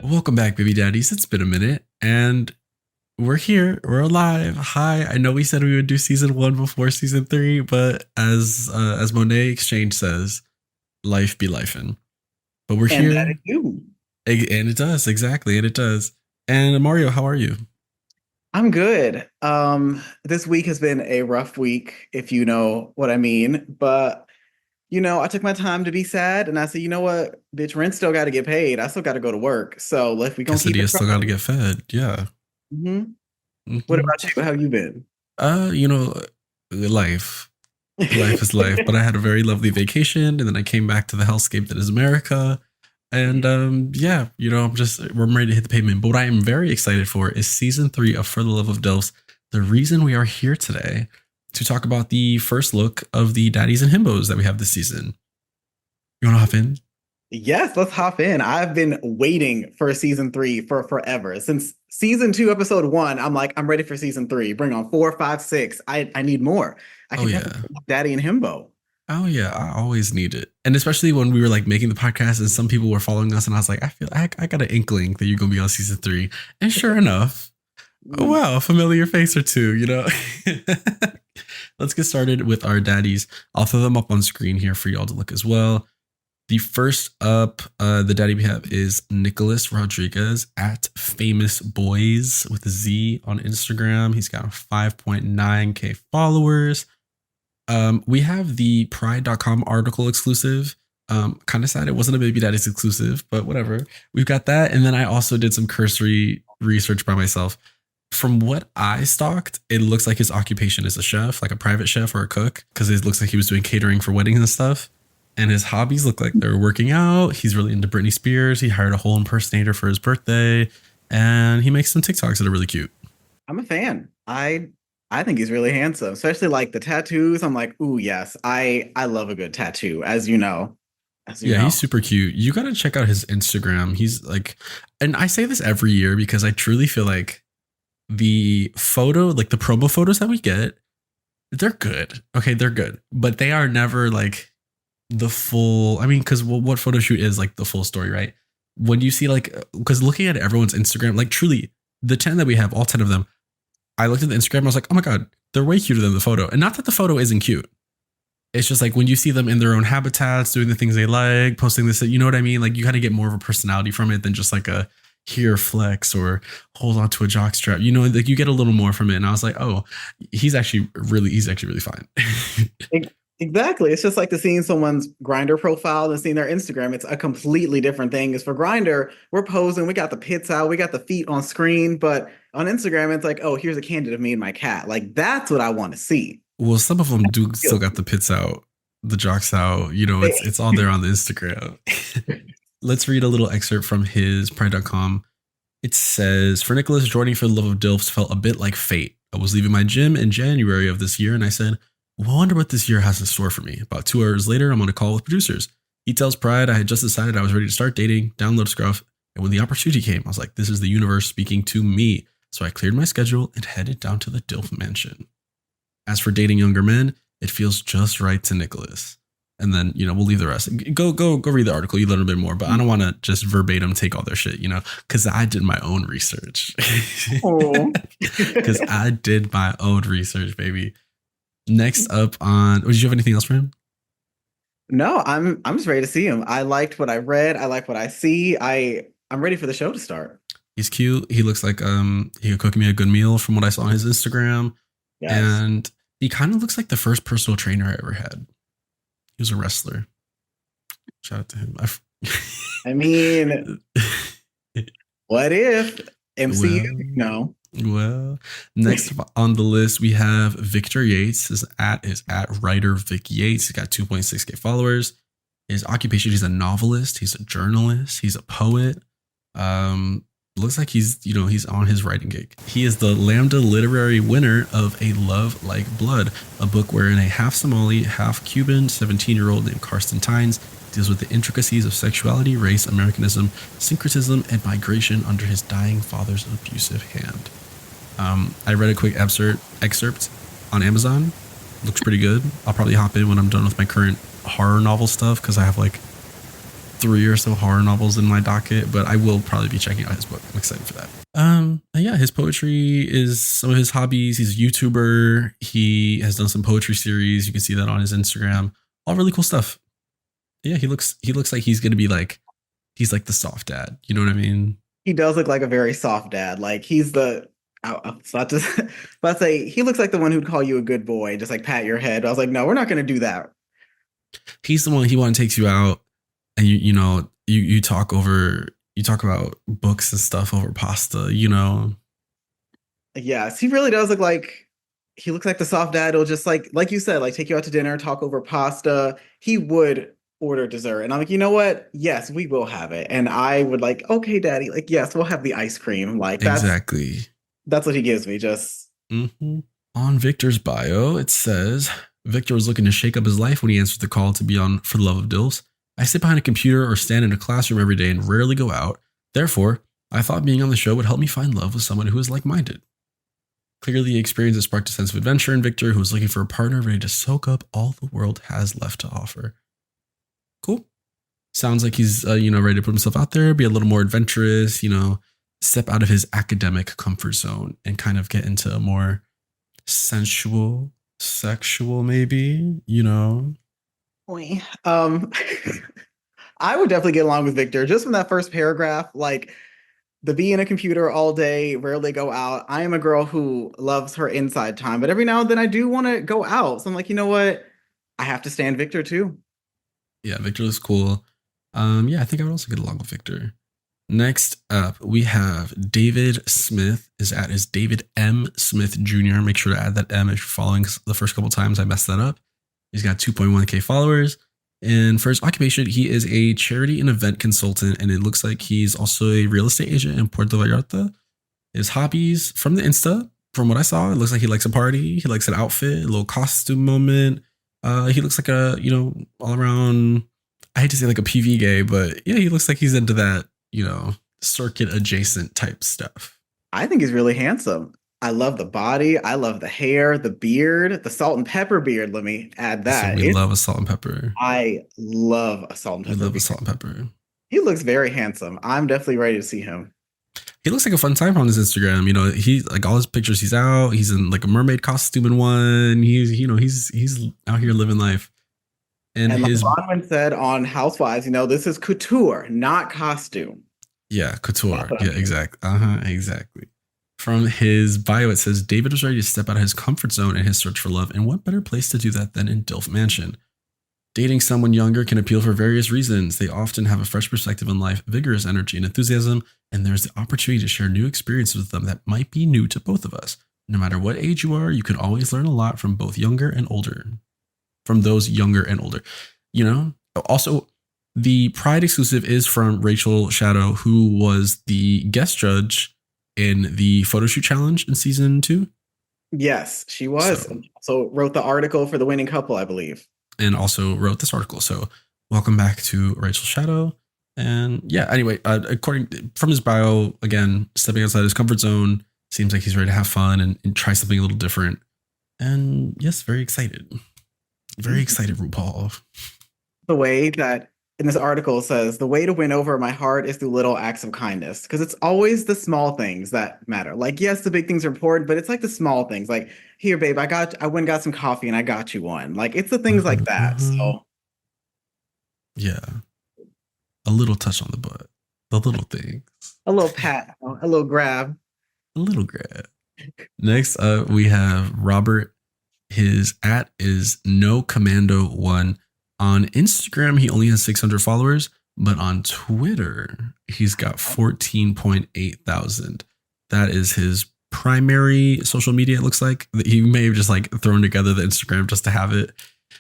Welcome back, Baby Daddies. It's been a minute, and we're here. We're alive. Hi. I know we said we would do season 1 before season 3, but as Monet Exchange says, life be lifing. But we're here. And that is you. And it does, exactly. And it does. And Mario, how are you? I'm good. This week has been a rough week, if you know what I mean. But I took my time to be sad, and I said, you know what, bitch, rent still got to get paid. I still got to go to work. So let's we gonna keep it. Still got to get fed. Yeah. Mm-hmm. What about you? How you been? Life. Life is life. But I had a very lovely vacation, and then I came back to the hellscape that is America. And I'm ready to hit the pavement. But what I am very excited for is season 3 of For the Love of DILFs. The reason we are here today to talk about the first look of the daddies and himbos that we have this season. You want to hop in? Yes, let's hop in. I've been waiting for season 3 for forever. Since season 2, episode 1, I'm like, I'm ready for season 3. Bring on 4, 5, 6. I need more. I can daddy and himbo. Oh yeah, I always need it. And especially when we were like making the podcast and some people were following us and I was like, I got an inkling that you're going to be on season 3. And sure enough, oh, wow, a familiar face or two, Let's get started with our daddies. I'll throw them up on screen here for y'all to look as well. The first up, the daddy we have is Nicholas Rodriguez at Famous Boys with a Z on Instagram. He's got 5.9K followers. We have the pride.com article exclusive. Kind of sad it wasn't a Baby Daddies exclusive, but whatever. We've got that. And then I also did some cursory research by myself. From what I stalked, it looks like his occupation is a chef, like a private chef or a cook, because it looks like he was doing catering for weddings and stuff. And his hobbies look like they're working out. He's really into Britney Spears. He hired a whole impersonator for his birthday, and he makes some TikToks that are really cute. I'm a fan. I think he's really handsome, especially like the tattoos. I'm like, ooh, yes, I love a good tattoo, as you know. He's super cute. You got to check out his Instagram. He's like, and I say this every year because I truly feel like the photo, like the promo photos that we get, they're good. Okay, they're good, but they are never like the full. I mean, because what photo shoot is like the full story, right? When you see like, because looking at everyone's Instagram, like truly, the 10 that we have, all 10 of them, I looked at the Instagram, I was like, oh my God, they're way cuter than the photo. And not that the photo isn't cute. It's just like when you see them in their own habitats, doing the things they like, posting this, you know what I mean? Like you kind of get more of a personality from it than just like a here flex or hold on to a jock strap. Like you get a little more from it. And I was like, oh, he's actually really fine. Exactly. It's just like to seeing someone's Grindr profile and seeing their Instagram. It's a completely different thing. Because for Grindr, we're posing, we got the pits out, we got the feet on screen. But on Instagram, it's like, oh, here's a candid of me and my cat. Like that's what I want to see. Well, some of them do still got the pits out, the jocks out. It's all there on the Instagram. Let's read a little excerpt from his pride.com. It says, for Nicholas, joining For the Love of DILFs felt a bit like fate. I was leaving my gym in January of this year, and I said, well, I wonder what this year has in store for me. About 2 hours later, I'm on a call with producers. He tells Pride I had just decided I was ready to start dating, download Scruff, and when the opportunity came, I was like, this is the universe speaking to me. So I cleared my schedule and headed down to the DILF mansion. As for dating younger men, it feels just right to Nicholas. And then, we'll leave the rest. Go read the article. You learn a bit more, but I don't want to just verbatim take all their shit, because I did my own research. Because I did my own research, baby. Next up on, did you have anything else for him? No, I'm just ready to see him. I liked what I read. I like what I see. I'm ready for the show to start. He's cute. He looks like he could cook me a good meal from what I saw on his Instagram. Yes. And he kind of looks like the first personal trainer I ever had. He was a wrestler. Shout out to him. I mean, what if MCU? Well, no. Well, next on the list, we have Victor Yates. His is at writer Vic Yates. He's got 2.6K followers. His occupation, he's a novelist. He's a journalist. He's a poet. Looks like he's on his writing gig. He is the Lambda literary winner of A Love Like Blood, a book wherein a half Somali, half Cuban 17-year-old named Karsten Tynes deals with the intricacies of sexuality, race, Americanism, syncretism, and migration under his dying father's abusive hand. I read a quick excerpt on Amazon. Looks pretty good. I'll probably hop in when I'm done with my current horror novel stuff because I have like 3 or so horror novels in my docket, but I will probably be checking out his book. I'm excited for that. And yeah, his poetry is some of his hobbies. He's a YouTuber. He has done some poetry series. You can see that on his Instagram. All really cool stuff. Yeah, he looks like he's gonna be like he's like the soft dad. You know what I mean? He does look like a very soft dad. Like he's the I was about to, about to say he looks like the one who'd call you a good boy, just like pat your head. I was like, no, we're not going to do that. He's the one he want to takes you out, and you talk about books and stuff over pasta. You know. Yes, he really does look like he looks like the soft dad. He'll just like you said, like take you out to dinner, talk over pasta. He would order dessert, and I'm like, you know what? Yes, we will have it. And I would like, okay, daddy, like yes, we'll have the ice cream. Like exactly. That's what he gives me. Just On Victor's bio, it says Victor was looking to shake up his life when he answered the call to be on For the Love of DILFs. I sit behind a computer or stand in a classroom every day and rarely go out. Therefore, I thought being on the show would help me find love with someone who is like-minded. Clearly, the experience has sparked a sense of adventure in Victor, who is looking for a partner ready to soak up all the world has left to offer. Cool. Sounds like he's ready to put himself out there, be a little more adventurous, step out of his academic comfort zone and kind of get into a more sensual, sexual, maybe, I would definitely get along with Victor just from that first paragraph, like the be in a computer all day, rarely go out. I am a girl who loves her inside time, but every now and then I do want to go out. So I'm like, you know what? I have to stand Victor too. Yeah, Victor is cool. Yeah, I think I would also get along with Victor. Next up, we have David Smith is at his David M. Smith Jr. Make sure to add that M if you're following. The first couple times I messed that up. He's got 2.1K followers. And for his occupation, he is a charity and event consultant. And it looks like he's also a real estate agent in Puerto Vallarta. His hobbies from the Insta, from what I saw, it looks like he likes a party. He likes an outfit, a little costume moment. He looks like a, all around, I hate to say like a PV gay, but yeah, he looks like he's into that, circuit adjacent type stuff. I think he's really handsome. I love the body. I love the hair, the beard, the salt and pepper beard. Let me add that. So we love a salt and pepper. I love a salt and pepper. We love a salt and pepper. He looks very handsome. I'm definitely ready to see him. He looks like a fun time on his Instagram. He's like all his pictures. He's out. He's in like a mermaid costume in one. He's out here living life. And his Bronwyn said on Housewives, this is couture, not costume. Yeah, couture. Yeah, exactly. Exactly. From his bio, it says David was ready to step out of his comfort zone in his search for love. And what better place to do that than in DILF Mansion? Dating someone younger can appeal for various reasons. They often have a fresh perspective on life, vigorous energy and enthusiasm, and there's the opportunity to share new experiences with them that might be new to both of us. No matter what age you are, you can always learn a lot from both younger and older. From those younger and older. Also, the Pride exclusive is from Rachel Shadow, who was the guest judge in the photo shoot challenge in season 2. Yes, she was. So wrote the article for the winning couple, I believe. And also wrote this article. So welcome back to Rachel Shadow. And yeah, anyway, according from his bio, again, stepping outside his comfort zone, seems like he's ready to have fun and try something a little different. And yes, very excited. Very excited, RuPaul. The way that in this article says, the way to win over my heart is through little acts of kindness. Because it's always the small things that matter. Like, yes, the big things are important, but it's like the small things. Like, here, babe, I went and got some coffee and I got you one. Like, it's the things like that. So, yeah. A little touch on the butt. The little things. A little pat. A little grab. A little grab. Next up, we have Robert. His @ is NoCommando1. On Instagram, he only has 600 followers, but on Twitter, he's got 14.8 thousand. That is his primary social media, it looks like. He may have just like thrown together the Instagram just to have it.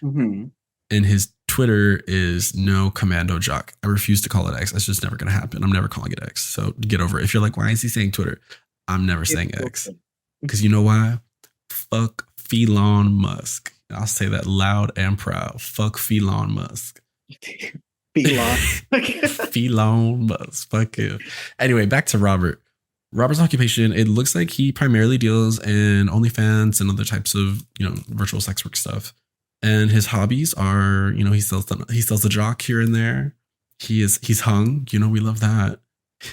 Mm-hmm. And his Twitter is NoCommandoJock. I refuse to call it X. That's just never going to happen. I'm never calling it X. So get over it. If you're like, why is he saying Twitter? I'm never saying X. Because you know why? Fuck Elon Musk. I'll say that loud and proud. Fuck Elon Musk. Elon. Elon Musk. Fuck you. Anyway, back to Robert. Robert's occupation, it looks like he primarily deals in OnlyFans and other types of, virtual sex work stuff. And his hobbies are, he sells the jock here and there. He's hung, we love that.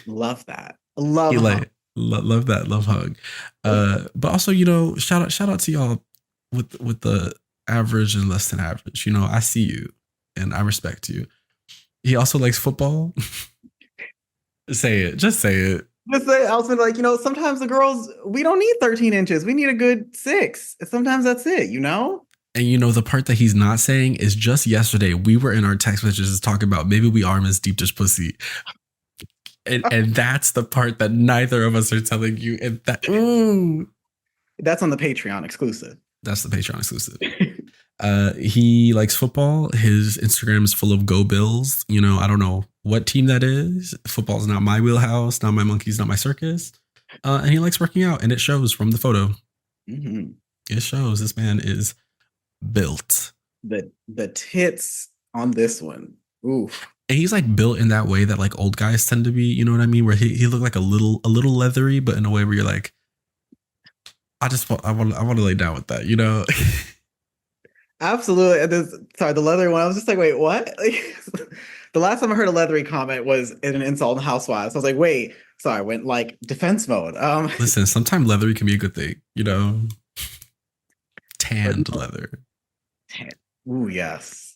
Love that. Love He hung. love that, love hug. But also, shout out to y'all with the average and less than average. I see you and I respect you. He also likes football. Say it. Just say it. Just say, I was like, sometimes the girls, we don't need 13 inches. We need a good 6. Sometimes that's it, And the part that he's not saying is just yesterday we were in our text messages talking about maybe we are Miss Deep Dish Pussy. And that's the part that neither of us are telling you. And that's on the Patreon exclusive. That's the Patreon exclusive. He likes football. His Instagram is full of Go Bills. I don't know what team that is. Football's not my wheelhouse, not my monkeys, not my circus. And he likes working out, and it shows from the photo. Mm-hmm. It shows this man is built. The tits on this one. Oof. And he's like built in that way that like old guys tend to be, you know what I mean? Where he looked like a little leathery, but in a way where you're like, I want to lay down with that, Absolutely. The leathery one. I was just like, wait, what? The last time I heard a leathery comment was in an insult on Housewives. I was like, wait, sorry, I went like defense mode. Listen, sometimes leathery can be a good thing, Tanned leather. Ooh, yes.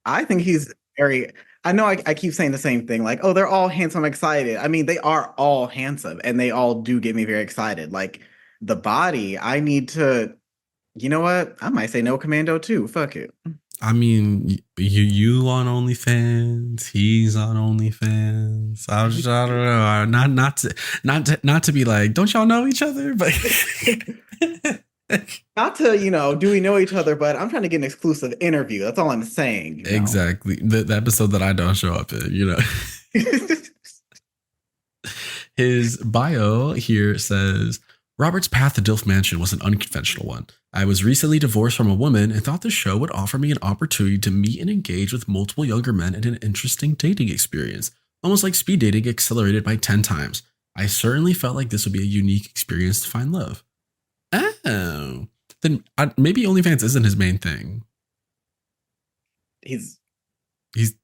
I think he's very. I know I keep saying the same thing, like, oh, they're all handsome, excited. I mean, they are all handsome, and they all do get me very excited. Like the body, I need to. You know what? I might say no commando too. Fuck it. I mean, you on OnlyFans, he's on OnlyFans. I don't know, not to be like, don't y'all know each other? But not to, do we know each other? But I'm trying to get an exclusive interview. That's all I'm saying. Exactly. The episode that I don't show up in, His bio here says, Robert's path to DILF Mansion was an unconventional one. I was recently divorced from a woman and thought the show would offer me an opportunity to meet and engage with multiple younger men in an interesting dating experience, almost like speed dating accelerated by 10 times. I certainly felt like this would be a unique experience to find love. Oh, then maybe OnlyFans isn't his main thing. He's because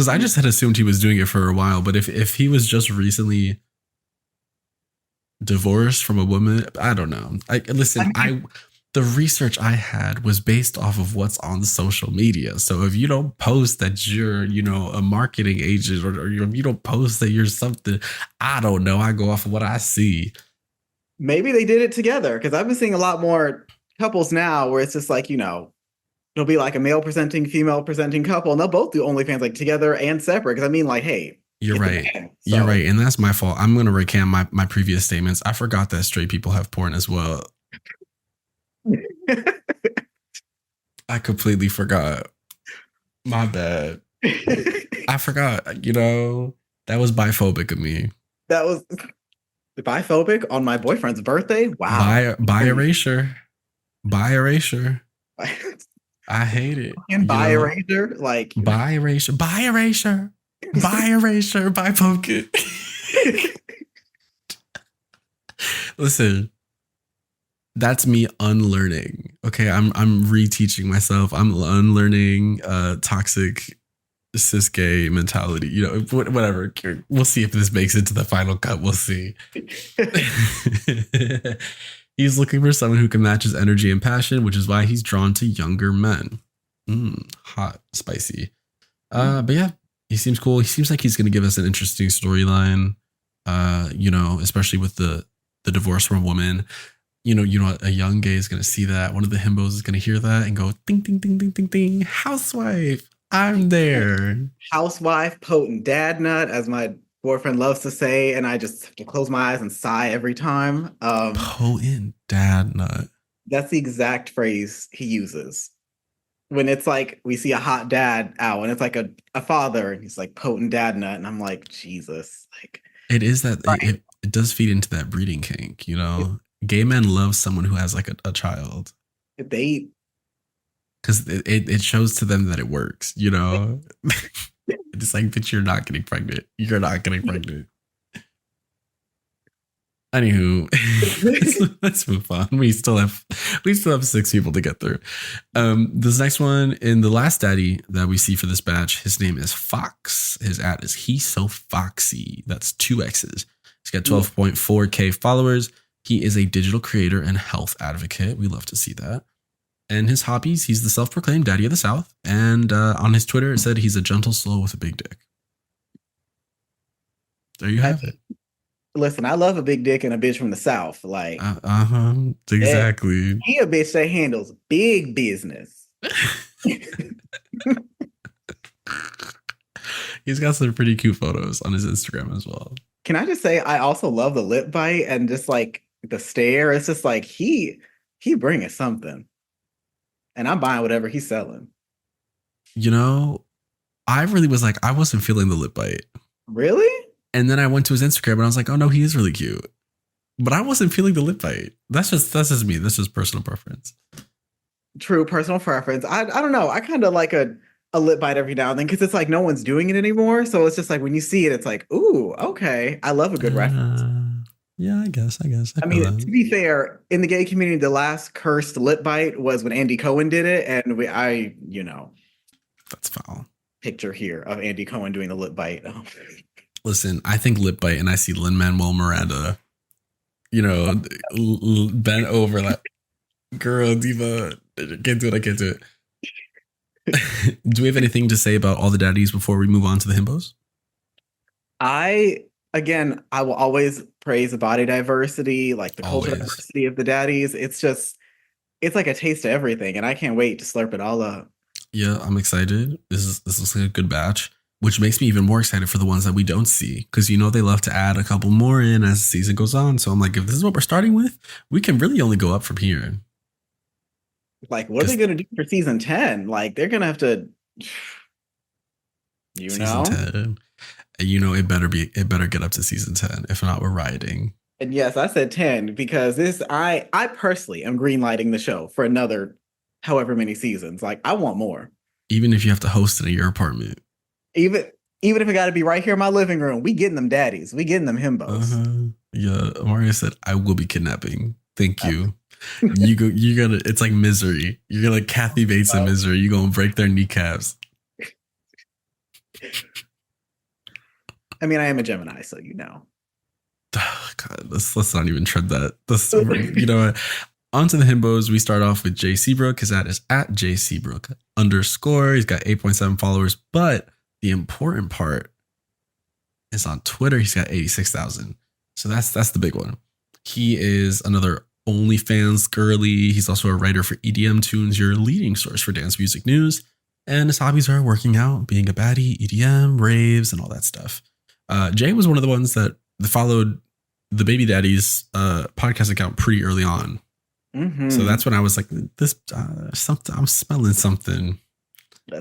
I just had assumed he was doing it for a while, but if he was just recently divorced from a woman, I don't know. The research I had was based off of what's on social media. So if you don't post that you're, a marketing agent or you don't post that you're something, I don't know. I go off of what I see. Maybe they did it together, because I've been seeing a lot more couples now where it's just like, it'll be like a male presenting, female presenting couple, and they'll both do OnlyFans like together and separate. Because I mean, like, hey, you're right. You're right. And that's my fault. I'm going to recant my previous statements. I forgot that straight people have porn as well. I completely forgot. My bad. I forgot, that was biphobic of me. That was biphobic on my boyfriend's birthday? Wow. Bi erasure. Bi erasure. I hate it. Bi erasure? Like. Bi erasure. Bi erasure. By erasure, by pumpkin. Listen, that's me unlearning. Okay, I'm reteaching myself. I'm unlearning toxic cis gay mentality. Whatever. We'll see if this makes it to the final cut. We'll see. He's looking for someone who can match his energy and passion, which is why he's drawn to younger men. Hot, spicy. But yeah. He seems cool. He seems like he's going to give us an interesting storyline, especially with the divorce from a woman. A young gay is going to see that. One of the himbos is going to hear that and go, ding, ding, ding, ding, ding, ding. Housewife, I'm there. Housewife, potent dad nut, as my boyfriend loves to say. And I just have to close my eyes and sigh every time. Potent dad nut. That's the exact phrase he uses. When it's like we see a hot dad out and it's like a father and he's like potent dad nut, and I'm like, Jesus, like it is that it does feed into that breeding kink, gay men love someone who has like a child. Because it shows to them that it works, It's like, bitch, you're not getting pregnant. You're not getting pregnant. Anywho, let's move on. We still have 6 people to get through. This next one in the last daddy that we see for this batch, his name is Fox. His ad is He's So Foxy. That's 2 X's. He's got 12.4K followers. He is a digital creator and health advocate. We love to see that. And his hobbies, he's the self-proclaimed daddy of the South. And on his Twitter, it said he's a gentle soul with a big dick. There you have it. Listen, I love a big dick and a bitch from the South. Like, exactly. He a bitch that handles big business. He's got some pretty cute photos on his Instagram as well. Can I just say, I also love the lip bite and just like the stare. It's just like he bringing something. And I'm buying whatever he's selling. You know, I really was like, I wasn't feeling the lip bite. Really? And then I went to his Instagram and I was like, oh no, he is really cute. But I wasn't feeling the lip bite. That's just me. That's just personal preference. True, personal preference. I don't know. I kind of like a lip bite every now and then because it's like no one's doing it anymore. So it's just like when you see it, it's like, ooh, okay. I love a good reference. Yeah, I guess. I mean, to be fair, in the gay community, the last cursed lip bite was when Andy Cohen did it. And that's foul. Picture here of Andy Cohen doing the lip bite. Oh. Listen, I think lip bite and I see Lin-Manuel Miranda, bent over like, girl, diva, I can't do it. Do we have anything to say about all the daddies before we move on to the himbos? I will always praise the body diversity, like the cultural diversity of the daddies. It's like a taste of everything, and I can't wait to slurp it all up. Yeah, I'm excited. This looks like a good batch, which makes me even more excited for the ones that we don't see, because they love to add a couple more in as the season goes on. So I'm like, if this is what we're starting with, we can really only go up from here. Like, what are they going to do for season 10? Like, they're going to have to, season 10. It better get up to season 10. If not, we're rioting. And yes, I said 10 because I personally am greenlighting the show for another however many seasons. Like, I want more. Even if you have to host it in your apartment. Even if it got to be right here in my living room, we getting them daddies. We getting them himbos. Yeah, Mario said, I will be kidnapping. Thank you. You're gonna, it's like Misery. You're gonna Kathy Bates in Misery. You're gonna break their kneecaps. I mean, I am a Gemini, so God, let's not even tread that. What? On to the himbos. We start off with Jay Seabrook. His ad is at JSeabrook _. He's got 8.7 followers, but the important part is on Twitter. He's got 86,000. So that's the big one. He is another OnlyFans girly. He's also a writer for EDM Tunes, your leading source for dance music news. And his hobbies are working out, being a baddie, EDM, raves, and all that stuff. Jay was one of the ones that followed the Baby Daddies podcast account pretty early on. Mm-hmm. So that's when I was like, this something. I'm smelling something.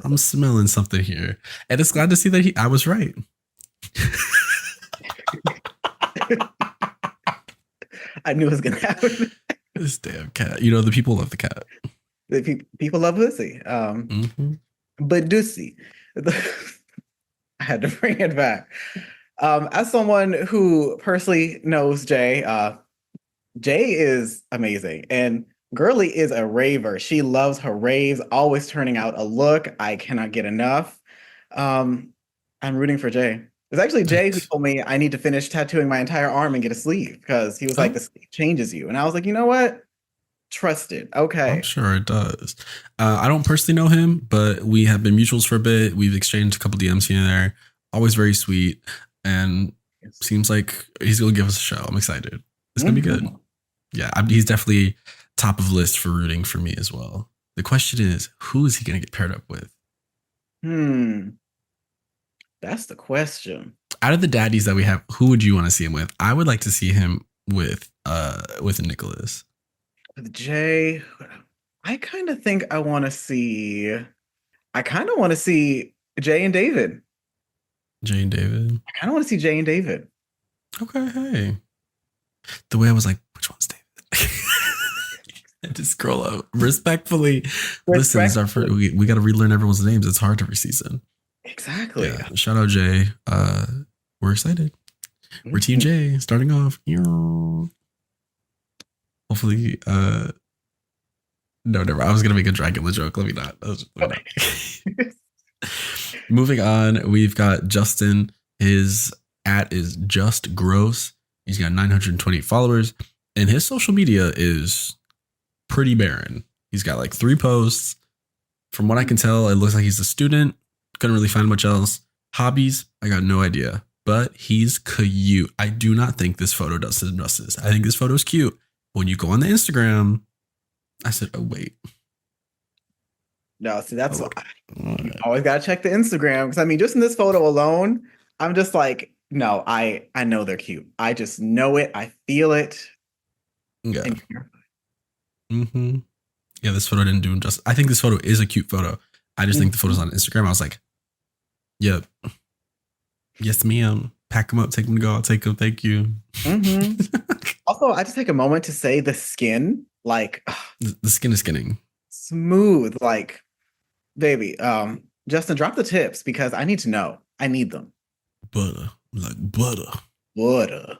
I'm smelling something here. And it's glad to see that I was right. I knew it was going to happen. This damn cat. The people love the cat. The people love pussy. But Dussy. I had to bring it back. As someone who personally knows Jay, Jay is amazing. And Girly is a raver. She loves her raves, always turning out a look. I cannot get enough. I'm rooting for Jay. It's actually Jay who told me I need to finish tattooing my entire arm and get a sleeve, because he was like, the sleeve changes you. And I was like, you know what? Trust it. Okay. I'm sure it does. I don't personally know him, but we have been mutuals for a bit. We've exchanged a couple DMs here and there. Always very sweet. And seems like he's going to give us a show. I'm excited. It's going to be good. Yeah, he's definitely top of list for rooting for me as well. The question is, who is he going to get paired up with? That's the question. Out of the daddies that we have, who would you want to see him with? I would like to see him with Nicholas. With Jay, I kind of think I want to see Jay and David. Jay and David? I kind of want to see Jay and David. Okay, hey. The way I was like, which one's David? I just scroll out. Respectfully. Listen, we got to relearn everyone's names. It's hard every season. Exactly. Yeah. Shout out Jay. We're excited. We're Team J starting off. Hopefully, no, never. I was gonna make a Dracula joke. Let me not. Moving on, we've got Justin. His @ is just gross. He's got 920 followers, and his social media is pretty barren. He's got like 3 posts. From what I can tell, it looks like he's a student. Couldn't really find much else. Hobbies, I got no idea. But he's cute. I do not think this photo does him justice. I think this photo is cute. When you go on the Instagram, I said, oh, wait. No, see, that's why you always got to check the Instagram. Because, I mean, just in this photo alone, I'm just like, no, I know they're cute. I just know it. I feel it. Yeah. Yeah, this photo didn't do him justice. I think this photo is a cute photo. I just think the photos on Instagram, I was like, yep. Yes, ma'am. Pack them up, take them to go. I'll take them. Thank you. Also, I just take a moment to say the skin, like the skin is skinning. Smooth, like, baby. Justin, drop the tips because I need to know. I need them. Butter, like butter. Butter.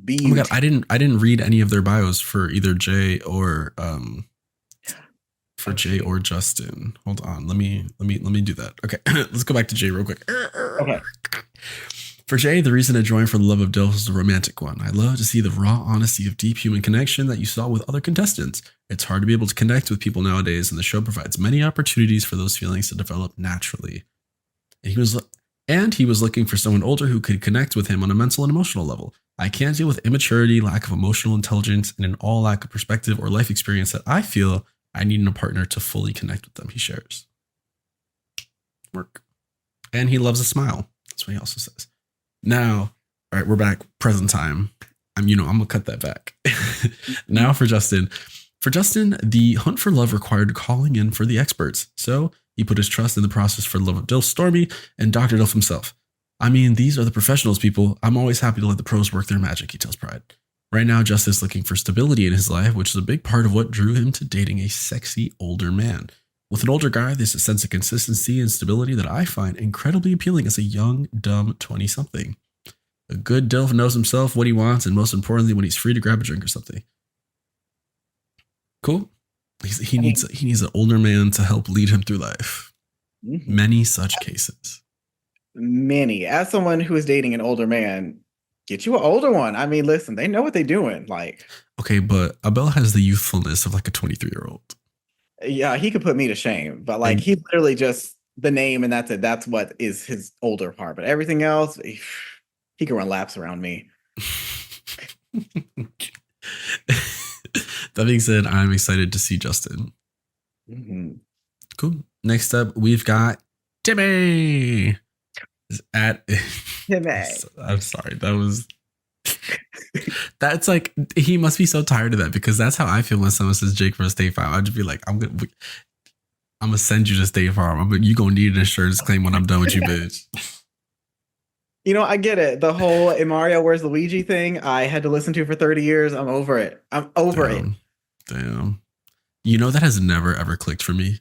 Beauty. Oh my god, I didn't read any of their bios for either Jay or Jay or Justin. Hold on. Let me do that. Okay. Let's go back to Jay real quick. Okay. For Jay, the reason I joined for Love of DILFS is the romantic one. I love to see the raw honesty of deep human connection that you saw with other contestants. It's hard to be able to connect with people nowadays, and the show provides many opportunities for those feelings to develop naturally. And he was looking for someone older who could connect with him on a mental and emotional level. I can't deal with immaturity, lack of emotional intelligence, and an all lack of perspective or life experience that I feel I need in a partner to fully connect with them, he shares. Work. And he loves a smile. That's what he also says. Now, all right, we're back. Present time. I'm going to cut that back. Now for Justin. For Justin, the hunt for love required calling in for the experts. So he put his trust in the process for Love of DILF, Stormy, and Dr. DILF himself. I mean, these are the professionals, people. I'm always happy to let the pros work their magic, he tells Pride. Right now, Justin is looking for stability in his life, which is a big part of what drew him to dating a sexy older man. With an older guy, there's a sense of consistency and stability that I find incredibly appealing as a young, dumb 20-something. A good DILF knows himself, what he wants, and most importantly, when he's free to grab a drink or something. Cool. He needs an older man to help lead him through life. Many such cases. Many. As someone who is dating an older man, get you an older one. I mean, listen, they know what they're doing. Like, okay, but Abel has the youthfulness of like a 23-year-old. Yeah, he could put me to shame, but like he literally just the name and that's it. That's what is his older part. But everything else, he can run laps around me. That being said, I'm excited to see Justin. Cool. Next up, we've got Timmy. Timmy. I'm sorry. That's like, he must be so tired of that because that's how I feel when someone says Jake from State Farm. I'd just be like, I'm gonna send you to State Farm. You gonna need an insurance claim when I'm done with you, bitch. I get it. The whole Mario Where's Luigi thing, I had to listen to for 30 years. I'm over it. Damn. That has never ever clicked for me.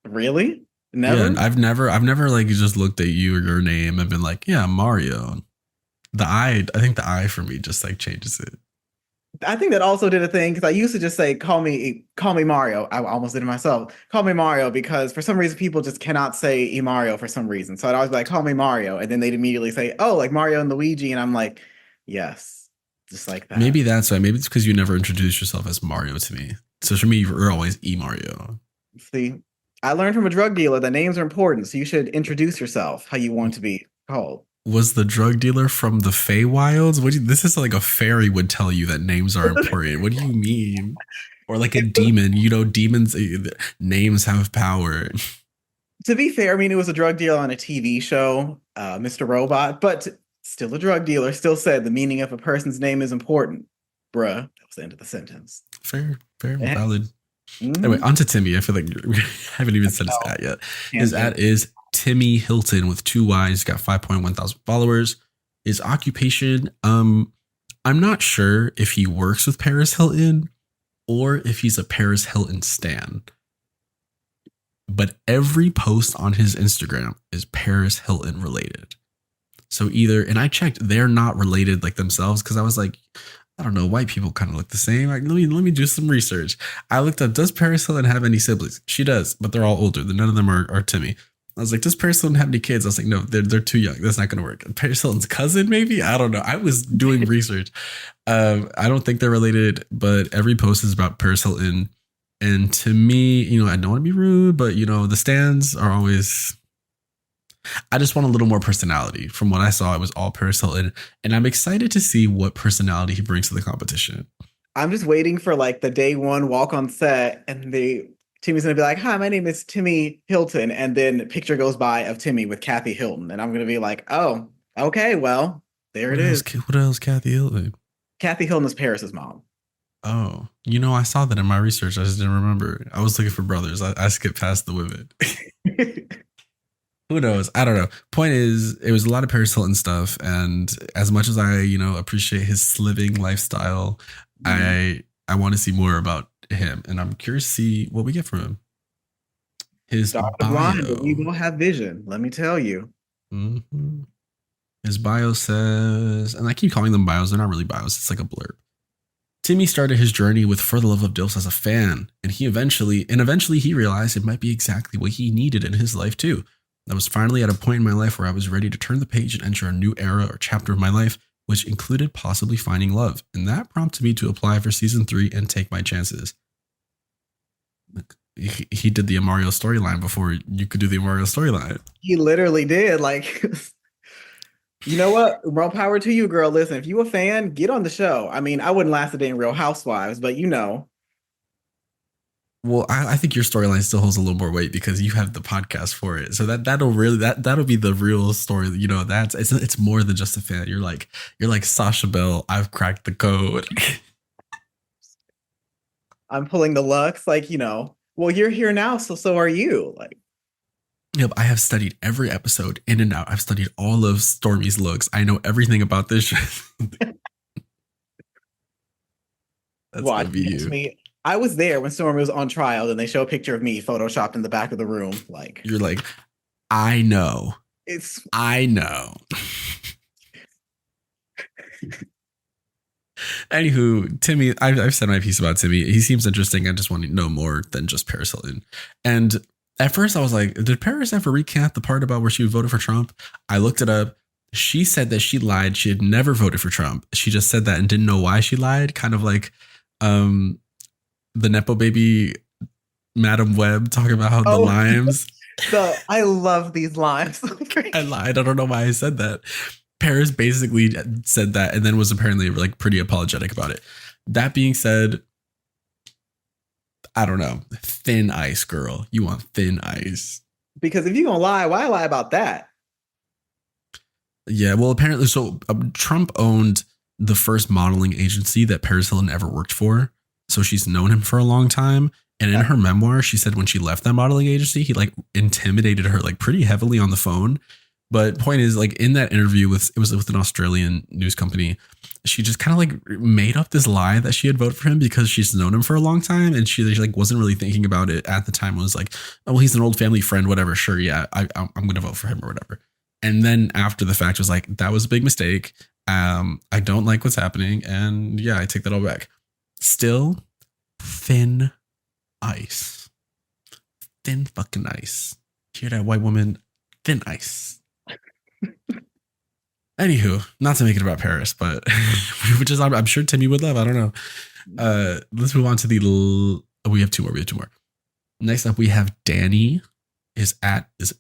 Really? Never? Yeah, I've never like just looked at you or your name and been like, yeah, Mario. I think the I for me just like changes it. I think that also did a thing because I used to just say, call me Mario. I almost did it myself. Call me Mario because for some reason people just cannot say Mario for some reason. So I'd always be like, call me Mario. And then they'd immediately say, oh, like Mario and Luigi. And I'm like, yes, just like that. Maybe that's why. Maybe it's because you never introduced yourself as Mario to me. So for me, you're always Mario. See, I learned from a drug dealer that names are important. So you should introduce yourself how you want to be called. Was the drug dealer from the Feywilds? This is like a fairy would tell you that names are important. What do you mean? Or like a demon, demons, names have power. To be fair, I mean, it was a drug dealer on a TV show, Mr. Robot, but still a drug dealer, still said the meaning of a person's name is important. Bruh, that was the end of the sentence. Fair, valid. Anyway, on to Timmy. I feel like we haven't even said his @ yet. His @ is Timmy Hilton with 2 Y's. He's got 5.1 thousand followers. His occupation, I'm not sure if he works with Paris Hilton or if he's a Paris Hilton stan. But every post on his Instagram is Paris Hilton related. So either, and I checked, they're not related like themselves because I was like, I don't know, white people kind of look the same. Like, let me do some research. I looked up, does Paris Hilton have any siblings? She does, but they're all older. None of them are Timmy. I was like, does Paris Hilton have any kids? I was like, no, they're too young. That's not going to work. Paris Hilton's cousin, maybe? I don't know. I was doing research. I don't think they're related, but every post is about Paris Hilton. And to me, I don't want to be rude, but, the stands are always... I just want a little more personality. From what I saw, it was all Paris Hilton. And I'm excited to see what personality he brings to the competition. I'm just waiting for like the day one walk on set and Timmy's going to be like, hi, my name is Timmy Hilton. And then a picture goes by of Timmy with Kathy Hilton. And I'm going to be like, oh, okay, well, there it is. What else, Kathy Hilton? Kathy Hilton is Paris's mom. Oh, I saw that in my research. I just didn't remember. I was looking for brothers. I skipped past the women. Who knows? I don't know. Point is, it was a lot of Paris Hilton stuff. And as much as I, appreciate his living lifestyle, I want to see more about him. And I'm curious to see what we get from him. His bio. We will have vision, let me tell you. Mm-hmm. His bio says, and I keep calling them bios. They're not really bios. It's like a blurb. Timmy started his journey with For the Love of DILFS as a fan. And eventually he realized it might be exactly what he needed in his life too. I was finally at a point in my life where I was ready to turn the page and enter a new era or chapter of my life, which included possibly finding love. And that prompted me to apply for season 3 and take my chances. He did the Amario storyline before you could do the Amario storyline. He literally did. Like, you know what? More power to you, girl. Listen, if you a fan, get on the show. I mean, I wouldn't last a day in Real Housewives, but Well, I think your storyline still holds a little more weight because you have the podcast for it. So that'll be the real story. It's more than just a fan. You're like Sasha Bell. I've cracked the code. I'm pulling the Lux. Well, you're here now, so are you. Yep, I have studied every episode in and out. I've studied all of Stormy's looks. I know everything about this show. That's gonna be you. Me. I was there when Stormy was on trial and they show a picture of me photoshopped in the back of the room. You're like, I know. I know. Anywho, Timmy, I've said my piece about Timmy. He seems interesting. I just want to know more than just Paris Hilton. And at first I was like, did Paris ever recant the part about where she voted for Trump? I looked it up. She said that she lied. She had never voted for Trump. She just said that and didn't know why she lied. Kind of like, the Nepo baby Madam Web talking about how the limes. I love these limes. I lied. I don't know why I said that. Paris basically said that and then was apparently pretty apologetic about it. That being said, I don't know. Thin ice, girl. You want thin ice. Because if you're going to lie, why lie about that? Yeah, well, apparently, so Trump owned the first modeling agency that Paris Hilton ever worked for. So she's known him for a long time. And in her memoir, she said when she left that modeling agency, he intimidated her pretty heavily on the phone. But point is, in that interview it was with an Australian news company, she just kind of made up this lie that she had voted for him because she's known him for a long time. And she wasn't really thinking about it at the time. It was like, oh, well, he's an old family friend, whatever. Sure. Yeah, I'm going to vote for him or whatever. And then after the fact was like, that was a big mistake. I don't like what's happening. And yeah, I take that all back. Still thin ice. Thin fucking ice. Hear that, white woman? Thin ice. Anywho, not to make it about Paris, but which is I'm sure Timmy would love. I don't know. Let's move on to we have two more. Next up, we have Danny. Is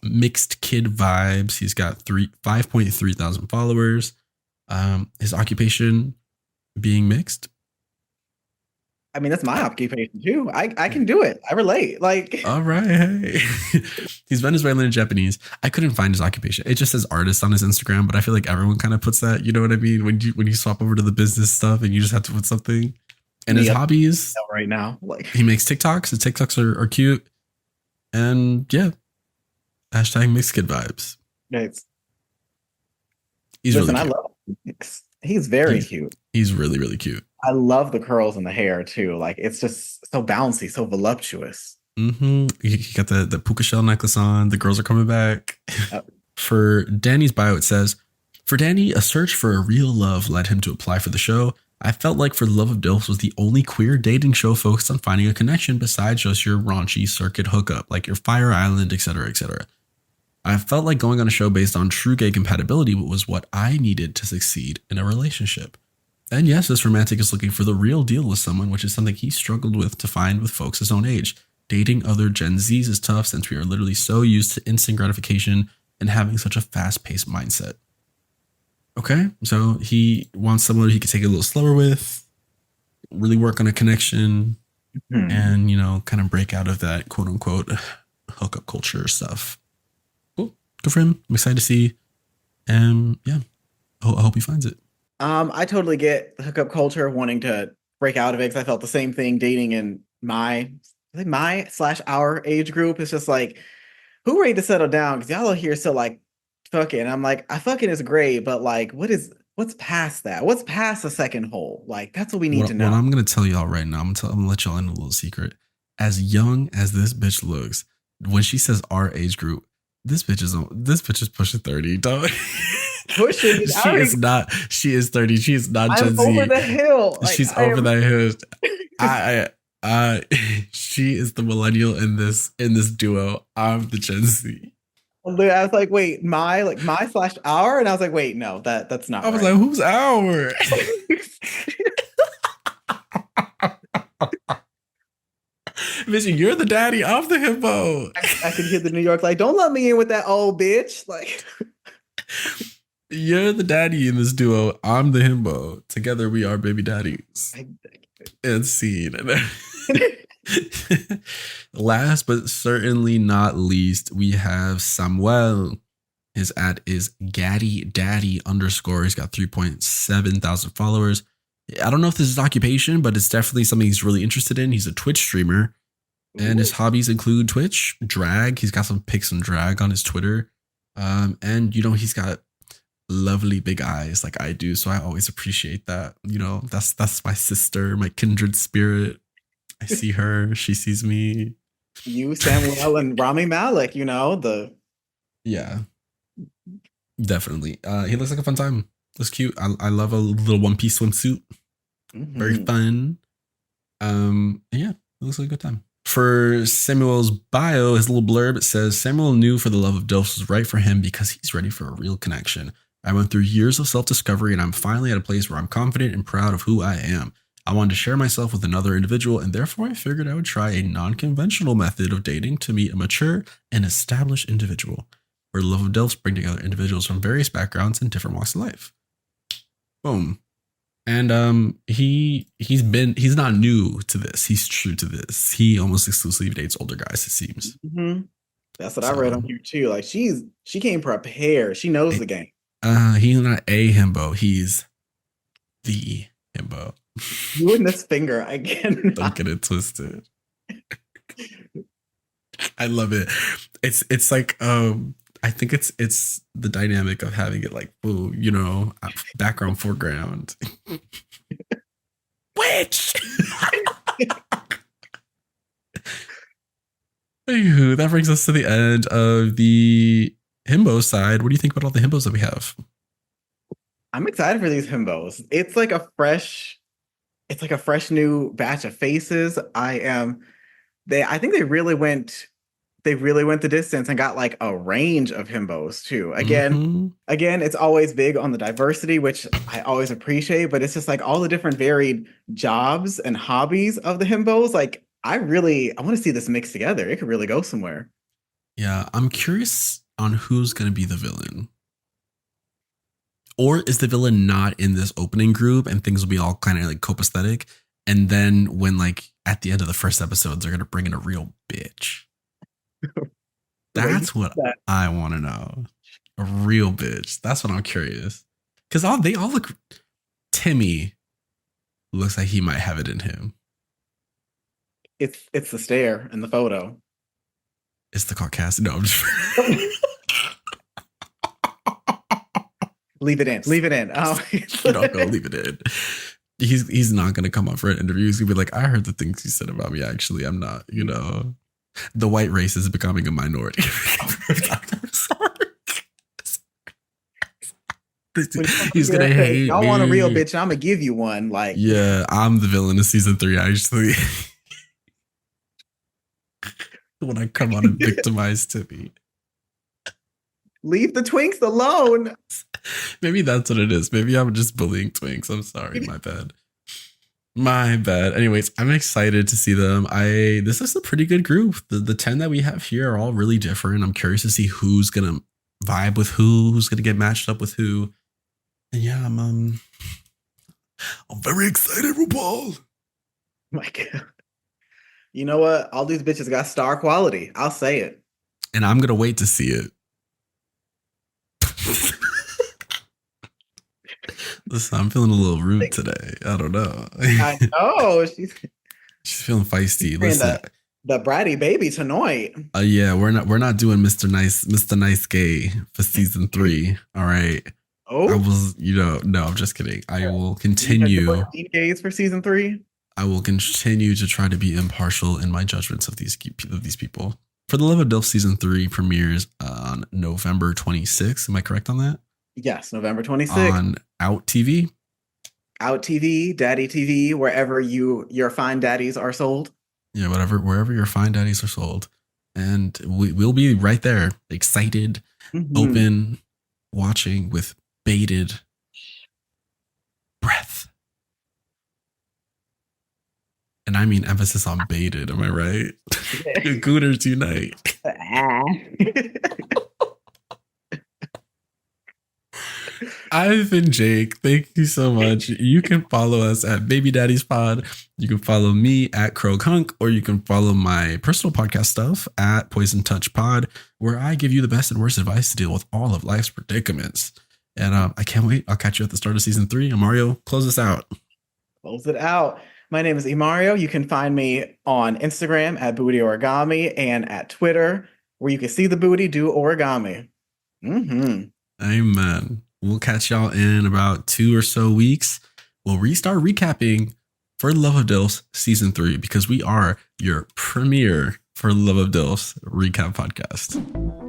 Mixed Kid Vibes. He's got 5.3 thousand followers. His occupation being mixed. I mean, that's my occupation too. I can do it. I relate. All right. Hey. He's Venezuelan and Japanese. I couldn't find his occupation. It just says artist on his Instagram, but I feel like everyone kind of puts that. You know what I mean? When you swap over to the business stuff and you just have to put something. And his hobbies right now, he makes TikToks. His TikToks are cute. And yeah, hashtag Mixed Kid Vibes. Nice. Really cute. I love him. He's very cute. He's really, really cute. I love the curls and the hair too. It's just so bouncy, so voluptuous. Mm-hmm. He got the puka shell necklace on. The girls are coming back. For Danny's bio, it says, For Danny, a search for a real love led him to apply for the show. I felt like For the Love of DILFs was the only queer dating show focused on finding a connection besides just your raunchy circuit hookup, like your Fire Island, etc., etc. I felt like going on a show based on true gay compatibility was what I needed to succeed in a relationship. And yes, this romantic is looking for the real deal with someone, which is something he struggled with to find with folks his own age. Dating other Gen Zs is tough since we are literally so used to instant gratification and having such a fast-paced mindset. Okay, so he wants someone he could take it a little slower with, really work on a connection, and, you know, kind of break out of that quote-unquote hookup culture stuff. Cool. Good for him. I'm excited to see. And yeah, I hope he finds it. I totally get the hookup culture, wanting to break out of it, because I felt the same thing dating in my/our age group. It's just like, who ready to settle down? Because y'all are here still like fucking. I'm like, I fucking is great, but like, what's past that? What's past the second hole? Like, that's what we need to know. What I'm gonna tell y'all right now, I'm gonna let y'all in a little secret. As young as this bitch looks, when she says our age group, this bitch is pushing 30, dog. Pushing. She is 30. She is not Gen Z. Over the hill. Like, she's over that hill. She is the millennial in this duo. I'm the Gen Z. I was like, wait, my/our, and I was like, wait, no, that's not. I was like, who's our? Bitch, you're the daddy of the hippo. I could hear the New York like, don't let me in with that old bitch. Like, you're the daddy in this duo. I'm the himbo. Together we are baby daddies. And scene. Last but certainly not least, we have Samuel. His ad is Gaddy Daddy _ He's got 3.7 thousand followers. I don't know if this is occupation, but it's definitely something he's really interested in. He's a Twitch streamer. And his hobbies include Twitch, drag. He's got some pics and drag on his Twitter. And, you know, he's got lovely big eyes like I do. So I always appreciate that. You know, that's my sister, my kindred spirit. I see her. She sees me. You, Samuel, and Rami Malek, you know, Yeah. Definitely. He looks like a fun time. Looks cute. I love a little one-piece swimsuit. Very fun. Yeah, it looks like a good time. For Samuel's bio, his little blurb, it says, Samuel knew For the Love of DILFs was right for him because he's ready for a real connection. I went through years of self-discovery and I'm finally at a place where I'm confident and proud of who I am. I wanted to share myself with another individual, and therefore I figured I would try a non-conventional method of dating to meet a mature and established individual. For the Love of DILFs bring together individuals from various backgrounds and different walks of life. Boom. And he's not new to this. He's true to this. He almost exclusively dates older guys, it seems. That's what I read on here too. Like she came prepared. She knows the game. He's not a himbo. He's the himbo. You and this finger again. Don't get it twisted. I love it. It's like I think it's the dynamic of having it like, ooh, you know, background, foreground. Which? Anywho, that brings us to the end of the himbo side. What do you think about all the himbos that we have? I'm excited for these himbos. It's like a fresh new batch of faces. I think they really went the distance and got like a range of himbos too. Again, it's always big on the diversity, which I always appreciate, but it's just like all the different varied jobs and hobbies of the himbos. Like I want to see this mixed together. It could really go somewhere. Yeah, I'm curious on who's going to be the villain. Or is the villain not in this opening group and things will be all kind of like copacetic? And then when like at the end of the first episode, they're going to bring in a real bitch. That's what I want to know. A real bitch. That's what I'm curious. Because they all look... Timmy looks like he might have it in him. It's the stare in the photo. It's the Caucasian. No, I'm just... Leave it in. Oh, don't go. Leave it in. He's not gonna come up for an interview. He's gonna be like, I heard the things you said about me. Actually, I'm not. You know, the white race is becoming a minority. When you come He's here gonna and say, hate y'all want a real me. bitch, I'm gonna give you one. Like, Yeah, I'm the villain of season 3, actually. When I come on and victimize Timmy. leave the twinks alone. Maybe that's what it is. Maybe I'm just bullying twinks. I'm sorry. My bad. My bad. Anyways, I'm excited to see them. This is a pretty good group. The 10 that we have here are all really different. I'm curious to see who's gonna vibe with who's gonna get matched up with who. And yeah, I'm very excited, RuPaul. My God. You know what? All these bitches got star quality. I'll say it. And I'm gonna wait to see it. Listen, I'm feeling a little rude today. I don't know. I know. She's feeling feisty. Listen, the bratty baby tonight. Yeah, we're not doing Mr. Nice Gay for season 3. All right. Oh, I was, no, I'm just kidding. I will continue. Gays for season 3. I will continue to try to be impartial in my judgments of these people. For the Love of DILF season 3 premieres on November 26th. Am I correct on that? Yes, November 26th. On Out TV. Out TV, Daddy TV, wherever your fine daddies are sold. Yeah, wherever your fine daddies are sold. And we'll be right there, excited, open, watching with bated breath. And I mean emphasis on bated, am I right? Gooners unite. I've been Jake. Thank you so much. You can follow us at Baby Daddies Pod. You can follow me at Croak Hunk, or you can follow my personal podcast stuff at Poison Touch Pod, where I give you the best and worst advice to deal with all of life's predicaments. And I can't wait. I'll catch you at the start of season 3. Mario, close us out. Close it out. My name is Imario. You can find me on Instagram at Booty Origami and at Twitter, where you can see the booty do origami. Amen. We'll catch y'all in about 2 or so weeks. We'll restart recapping for Love of DILFs season 3, because we are your premiere for Love of DILFs recap podcast.